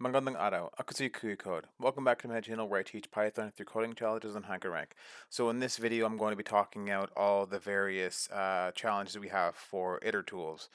Magandang araw. Ako si Code. Welcome back to my channel where I teach Python through coding challenges on HackerRank. So in this video, I'm going to be talking out all the various challenges we have for Itertools.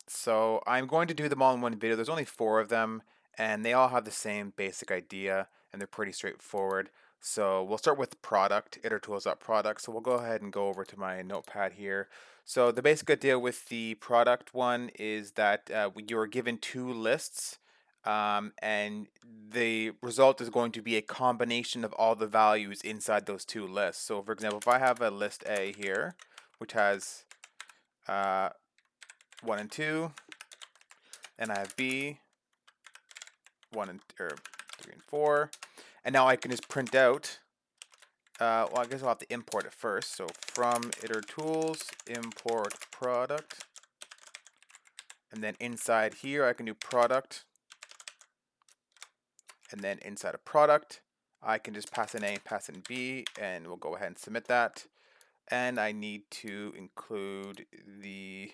So I'm going to do them all in one video. There's only 4 of them, and they all have the same basic idea, and they're pretty straightforward. So we'll start with product, Itertools.product. So we'll go ahead and go over to my notepad here. So the basic idea with the product one is that you're given 2 lists. And the result is going to be a combination of all the values inside those 2 lists. So for example, if I have a list A here, which has 1 and 2, and I have B, 3 and 4, and now I can just print out, well, I guess I'll have to import it first. So from Itertools, import product, and then inside here I can do product. And then inside a product, I can just pass in A and pass in B, and we'll go ahead and submit that. And I need to include the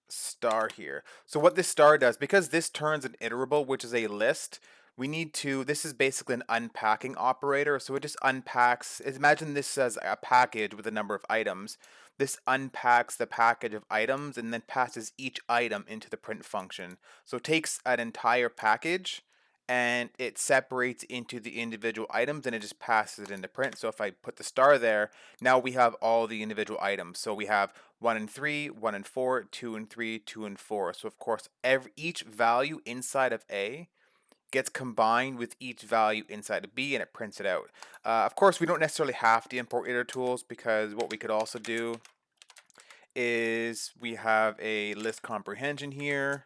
star here. So what this star does, because this turns an iterable, which is a list, we need to, this is basically an unpacking operator. So it just unpacks, imagine this as a package with a number of items. This unpacks the package of items and then passes each item into the print function. So it takes an entire package and it separates into the individual items and it just passes it into print. So if I put the star there, now we have all the individual items. So we have 1 and 3, 1 and 4, 2 and 3, 2 and 4. So of course, each value inside of A gets combined with each value inside of B and it prints it out. Of course, we don't necessarily have to import Itertools because what we could also do is we have a list comprehension here.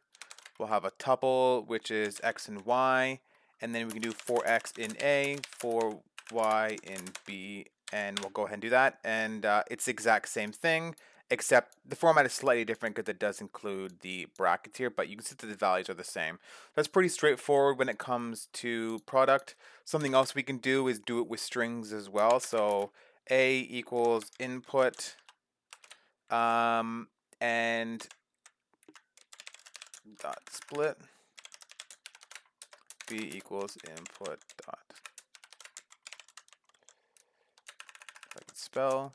We'll have a tuple, which is x and y, and then we can do 4x in A, 4y in B, and we'll go ahead and do that. And it's the exact same thing, except the format is slightly different because it does include the brackets here, but you can see that the values are the same. That's pretty straightforward when it comes to product. Something else we can do is do it with strings as well. So A equals input, and dot split, B equals input dot, if I can spell.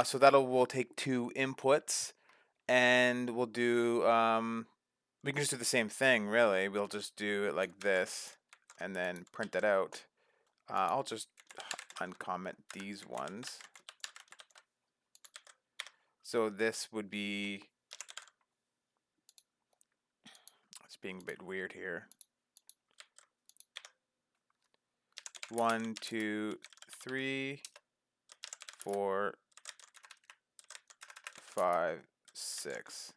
So we'll take 2 inputs and we'll do, we can just do the same thing really. We'll just do it like this and then print that out. I'll just uncomment these ones. So this would be, it's being a bit weird here. 1, 2, 3, 4, 5, 6.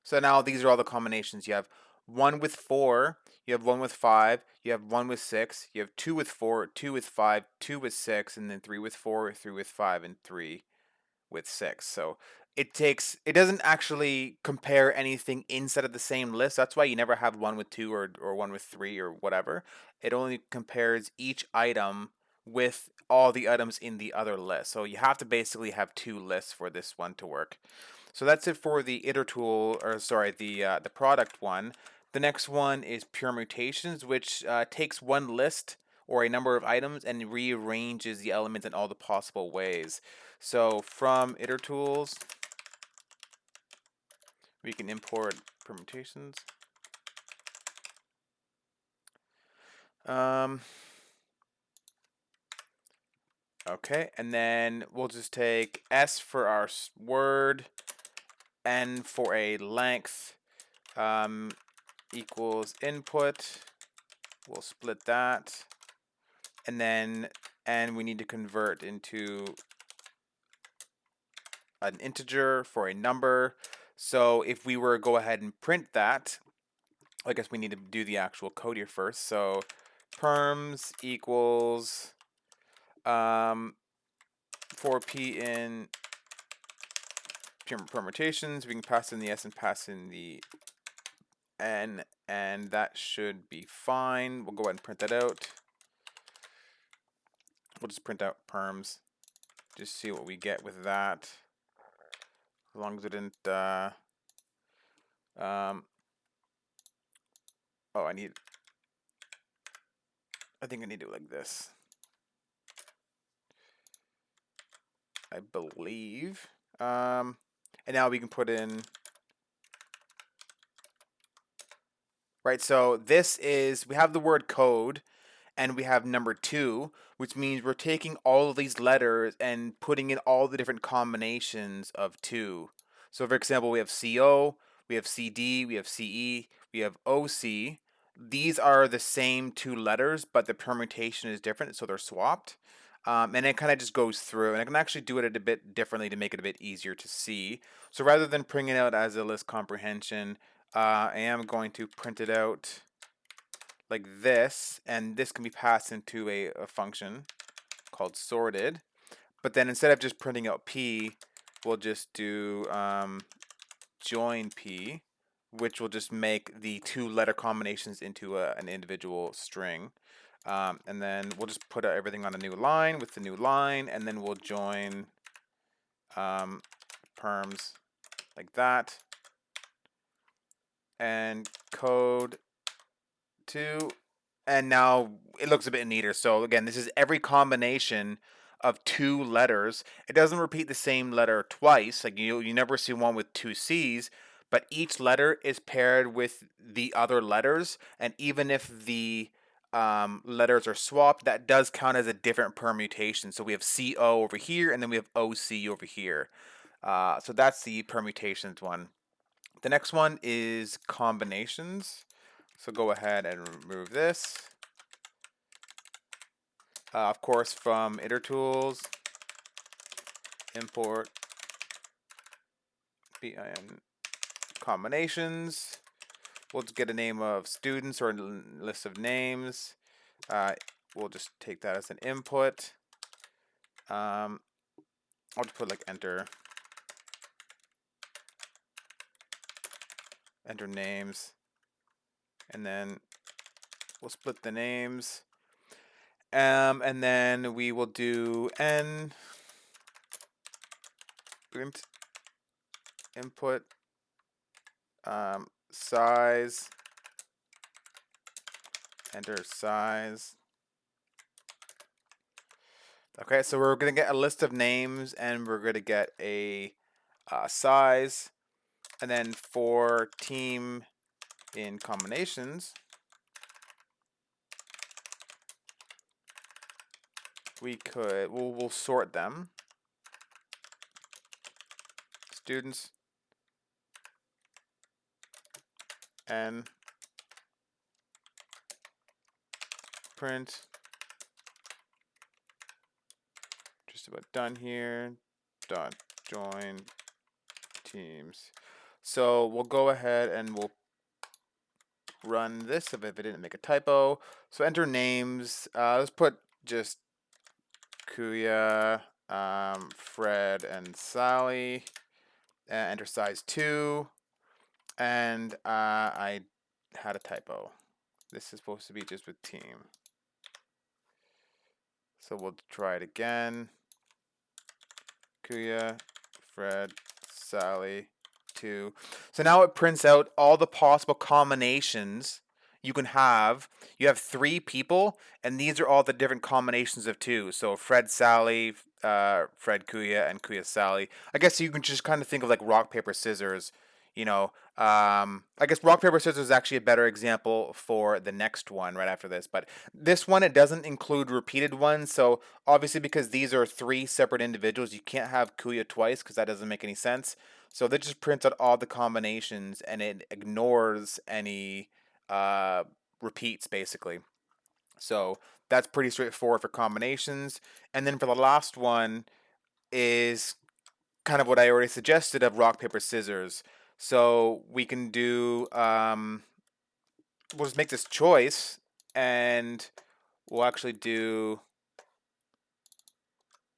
So now these are all the combinations. You have 1 with 4, you have 1 with 5, you have 1 with 6, you have 2 with 4, 2 with 5, 2 with 6, and then 3 with 4, 3 with 5, and 3 with 6. So it doesn't actually compare anything inside of the same list. That's why you never have 1 with 2 or 1 with 3 or whatever. It only compares each item with all the items in the other list. So you have to basically have 2 lists for this one to work. So that's it for the Itertool, or sorry, the product one. The next one is permutations, which takes one list or a number of items and rearranges the elements in all the possible ways. So from Itertools, we can import permutations. Okay, and then we'll just take S for our word, N for a length, equals input. We'll split that, and then we need to convert into an integer for a number. So if we were to go ahead and print that, I guess we need to do the actual code here first. So perms equals for p in permutations, we can pass in the s and pass in the n, and that should be fine. We'll go ahead and print that out. We'll just print out perms, just see what we get with that. As long as it didn't Oh, I think I need to do it like this. I believe. And now we can put in, right, so this is, we have the word code, and we have number 2, which means we're taking all of these letters and putting in all the different combinations of 2. So for example, we have CO, we have CD, we have CE, we have OC. These are the same 2 letters, but the permutation is different, so they're swapped. And it kind of just goes through, and I can actually do it a bit differently to make it a bit easier to see. So rather than printing it out as a list comprehension, I am going to print it out like this, and this can be passed into a function called sorted. But then instead of just printing out P, we'll just do join P, which will just make the 2 letter combinations into an individual string. And then we'll just put everything on a new line with the new line, and then we'll join perms like that, and code 2, and now it looks a bit neater. So again, this is every combination of 2 letters. It doesn't repeat the same letter twice. Like you never see one with 2 C's, but each letter is paired with the other letters, and even if the letters are swapped, that does count as a different permutation. So we have CO over here, and then we have OC over here. So that's the permutations one. The next one is combinations. So go ahead and remove this. Of course, from Itertools, import bin combinations. We'll just get a name of students or a list of names. We'll just take that as an input. I'll just put like enter names, and then we'll split the names. And then we will do n input size, enter size. Okay, so we're going to get a list of names, and we're going to get a size. And then for team in combinations, we'll sort them. Students and print. Just about done here. Dot join teams. So we'll go ahead and we'll run this if it didn't make a typo. So enter names. Let's put just Kuya, Fred, and Sally. Enter size 2. And I had a typo. This is supposed to be just with team. So we'll try it again. Kuya, Fred, Sally, 2. So now it prints out all the possible combinations you can have. You have 3 people, and these are all the different combinations of 2. So Fred, Sally, Fred, Kuya, and Kuya, Sally. I guess you can just kind of think of like rock, paper, scissors. I guess rock, paper, scissors is actually a better example for the next one right after this. But this one, it doesn't include repeated ones. So obviously, because these are 3 separate individuals, you can't have Kuya twice because that doesn't make any sense. So that just prints out all the combinations, and it ignores any repeats basically. So that's pretty straightforward for combinations. And then for the last one is kind of what I already suggested of rock, paper, scissors. So we can do, we'll just make this choice, and we'll actually do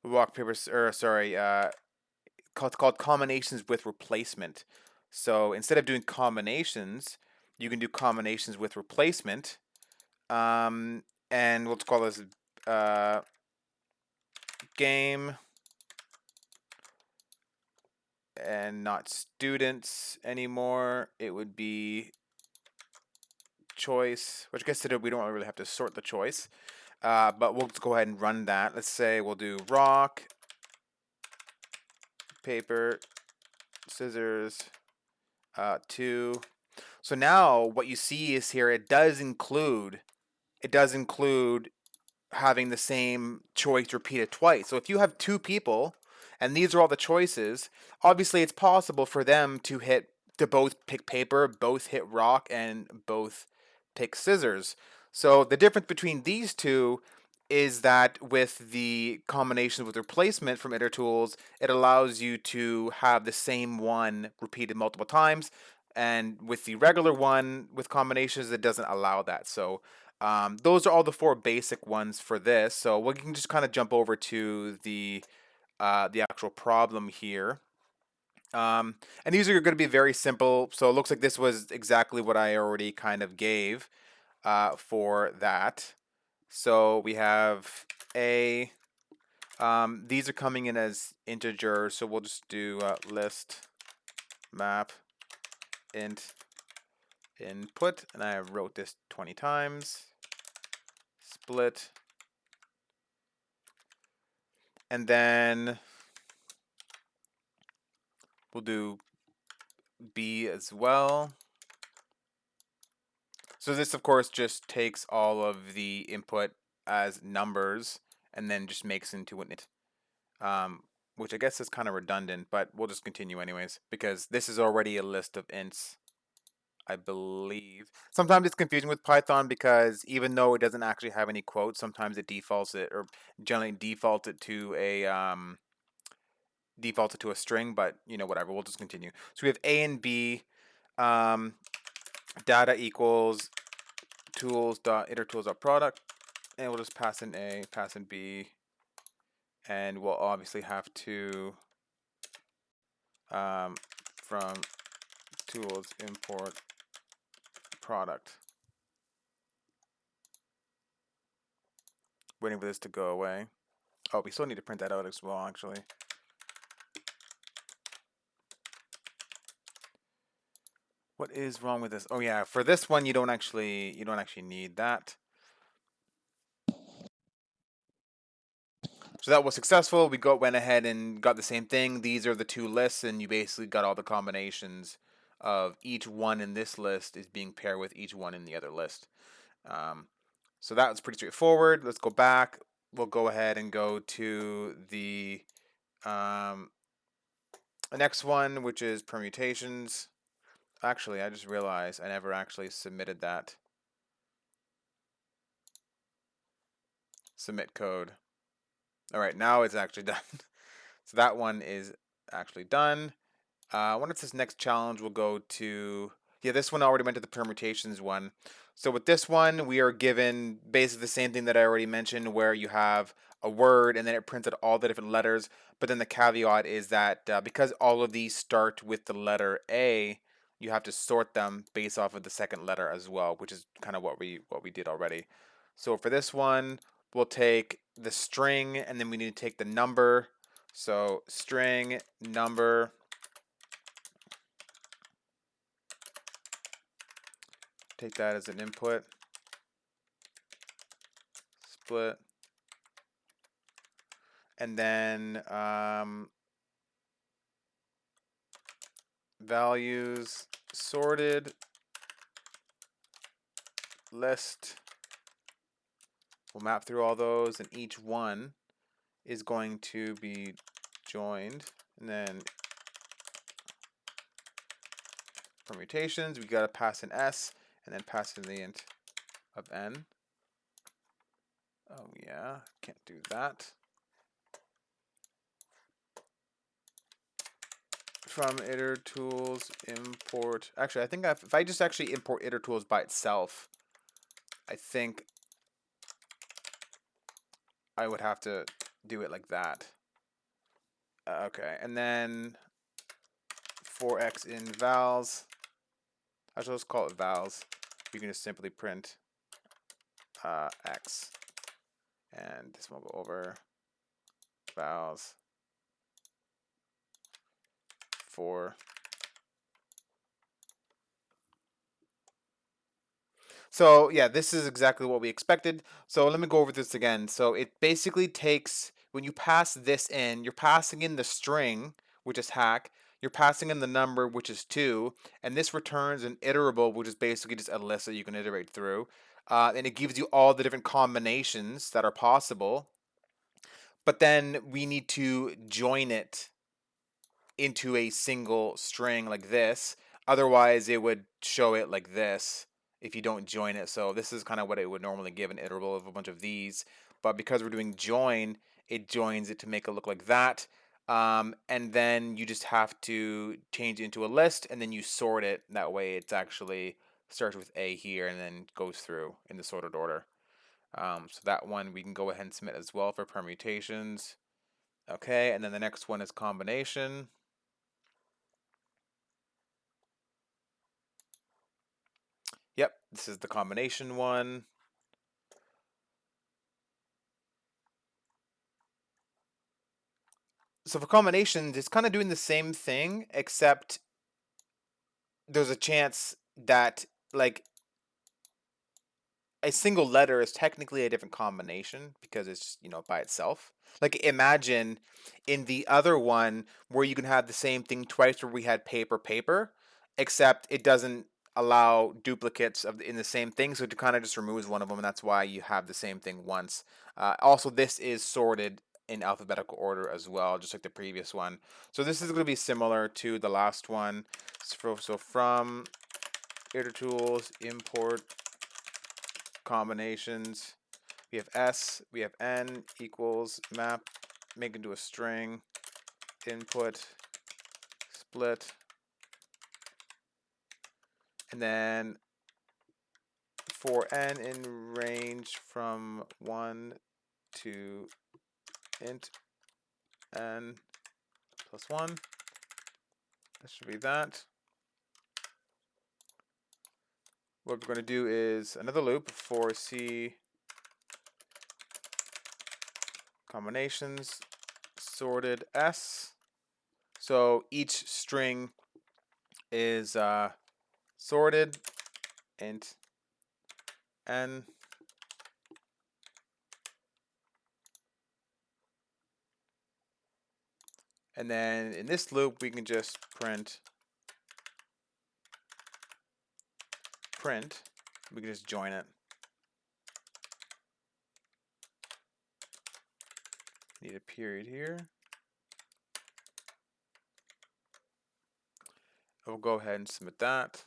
rock, paper, or sorry, called combinations with replacement. So instead of doing combinations, you can do combinations with replacement. And let's call this game, and not students anymore. It would be choice, which I guess today we don't really have to sort the choice, but we'll just go ahead and run that. Let's say we'll do rock, paper, scissors, 2. So now what you see is here it does include having the same choice repeated twice. So if you have 2 people and these are all the choices, obviously it's possible for them to both pick paper, both hit rock, and both pick scissors. So the difference between these two is that with the combinations with replacement from Itertools, it allows you to have the same one repeated multiple times. And with the regular one with combinations, it doesn't allow that. So those are all the 4 basic ones for this. So we can just kind of jump over to the actual problem here. And these are going to be very simple. So it looks like this was exactly what I already kind of gave for that. So we have a, these are coming in as integers. So we'll just do list map int input. And I wrote this 20 times. Split. And then we'll do B as well. So this, of course, just takes all of the input as numbers and then just makes into an int, which I guess is kind of redundant, but we'll just continue anyways because this is already a list of ints, I believe. Sometimes it's confusing with Python because even though it doesn't actually have any quotes, sometimes it defaults it or generally defaults it to a string, but whatever, we'll just continue. So we have A and B, data equals tools.itertools.product, and we'll just pass in A, pass in B, and we'll obviously have to from tools import product. Waiting for this to go away. Oh, we still need to print that out as well, actually. What is wrong with this? Oh yeah, for this one you don't actually need that. So that was successful. We went ahead and got the same thing. These are the 2 lists, and you basically got all the combinations of each one in this list is being paired with each one in the other list. So that was pretty straightforward. Let's go back. We'll go ahead and go to the next one, which is permutations. Actually, I just realized I never actually submitted that. Submit code. All right, now it's actually done. So that one is actually done. I wonder if this next challenge will go to, yeah, this one already went to the permutations one. So with this one, we are given basically the same thing that I already mentioned, where you have a word and then it prints out all the different letters. But then the caveat is that because all of these start with the letter A, you have to sort them based off of the second letter as well, which is kind of what we did already. So for this one, we'll take the string and then we need to take the number. So string number. Take that as an input. Split. And then values sorted list. We'll map through all those, and each one is going to be joined. And then permutations, we got to pass an S and then pass in the int of n. Oh yeah, can't do that. From Itertools import. Actually, I think if I just actually import Itertools by itself, I think I would have to do it like that. Okay, and then for x in vals. Actually, let's call it vals. You can just simply print x, and this will go over vals for. So yeah, this is exactly what we expected. So let me go over this again. So it basically takes, when you pass this in, you're passing in the string, which is hack, you're passing in the number, which is 2, and this returns an iterable, which is basically just a list that you can iterate through. And it gives you all the different combinations that are possible. But then we need to join it into a single string like this. Otherwise, it would show it like this if you don't join it. So this is kind of what it would normally give an iterable of a bunch of these. But because we're doing join, it joins it to make it look like that. And then you just have to change it into a list, and then you sort it. That way it's actually starts with A here and then goes through in the sorted order. So that one we can go ahead and submit as well for permutations. Okay, and then the next one is combination. Yep, this is the combination one. So for combinations, it's kind of doing the same thing, except there's a chance that like a single letter is technically a different combination because it's, by itself. Like imagine in the other one where you can have the same thing twice where we had paper paper, except it doesn't allow duplicates in the same thing, so it kind of just removes one of them, and that's why you have the same thing once. Also, this is sorted in alphabetical order as well, just like the previous one. So this is going to be similar to the last one. So from Itertools import combinations. We have S, we have N equals map, make into a string, input, split, and then for N in range from 1 to int N plus 1. That should be that. What we're going to do is another loop for C combinations sorted S. So each string is sorted int N. And then in this loop, we can just print. We can just join it. Need a period here. We'll go ahead and submit that.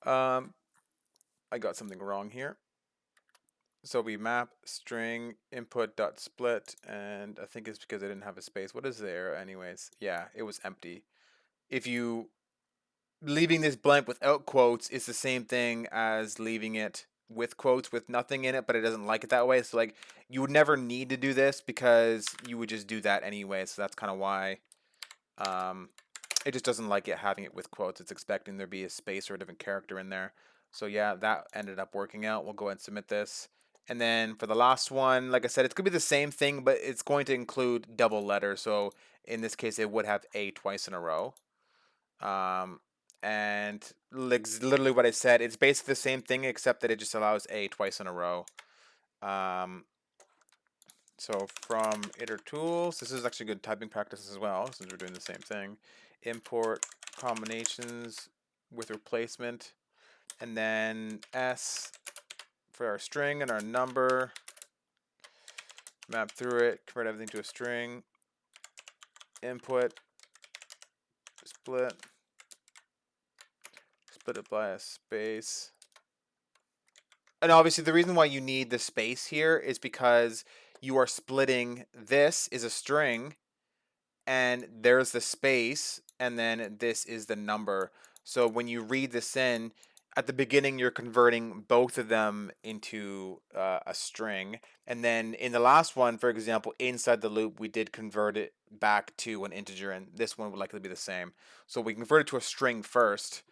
I got something wrong here. So we map string input dot split, and I think it's because I didn't have a space. What is there anyways? Yeah, it was empty. If you leaving this blank without quotes is the same thing as leaving it with quotes with nothing in it, but it doesn't like it that way. So like you would never need to do this because you would just do that anyway. So that's kind of why it just doesn't like it having it with quotes. It's expecting there be a space or a different character in there. So yeah, that ended up working out. We'll go ahead and submit this. And then for the last one, like I said, it's going to be the same thing, but it's going to include double letters. So in this case, it would have A twice in a row. And like literally what I said, it's basically the same thing except that it just allows A twice in a row. So from Itertools, this is actually good typing practice as well, since we're doing the same thing. Import combinations with replacement, and then S for our string and our number. Map through it, convert everything to a string. Input, split it by a space. And obviously the reason why you need the space here is because you are splitting, this is a string, and there's the space, and then this is the number. So when you read this in, at the beginning you're converting both of them into a string, and then in the last one, for example, inside the loop, we did convert it back to an integer, and this one would likely be the same. So we convert it to a string first.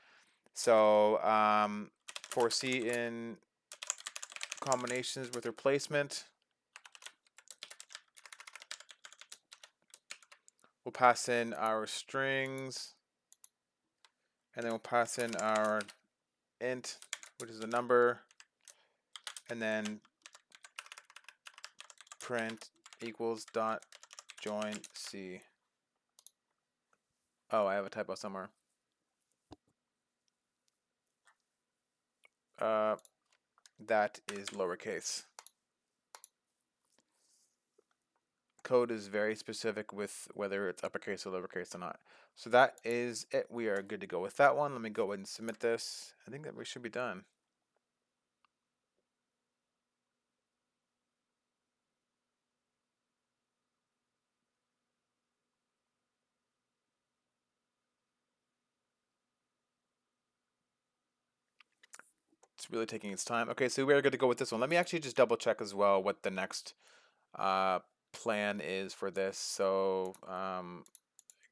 So for C in combinations with replacement, we'll pass in our strings, and then we'll pass in our int, which is a number, and then print equals dot join C. Oh, I have a typo somewhere. That is lowercase. Code is very specific with whether it's uppercase or lowercase or not. So that is it. We are good to go with that one. Let me go ahead and submit this. I think that we should be done. It's really taking its time. Okay, so we're good to go with this one. Let me actually just double check as well what the next uh, plan is for this. So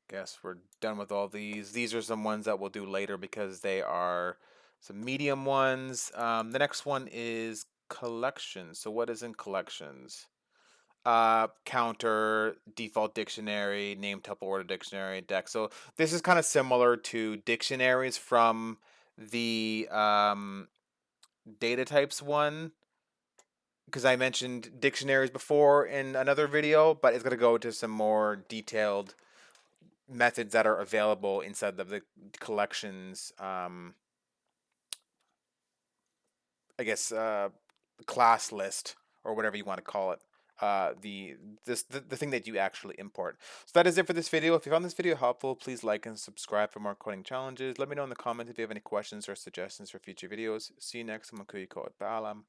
guess we're done with all these. These are some ones that we'll do later because they are some medium ones. The next one is collections. So what is in collections? Counter, default dictionary, name tuple order dictionary, deck. So this is kind of similar to dictionaries from the data types one, because I mentioned dictionaries before in another video, but it's going to go into some more detailed methods that are available inside of the collections, I guess, class list or whatever you want to call it. The thing that you actually import. So that is it for this video. If you found this video helpful, please like and subscribe for more coding challenges. Let me know in the comments if you have any questions or suggestions for future videos. See you next time on Code. Paalam.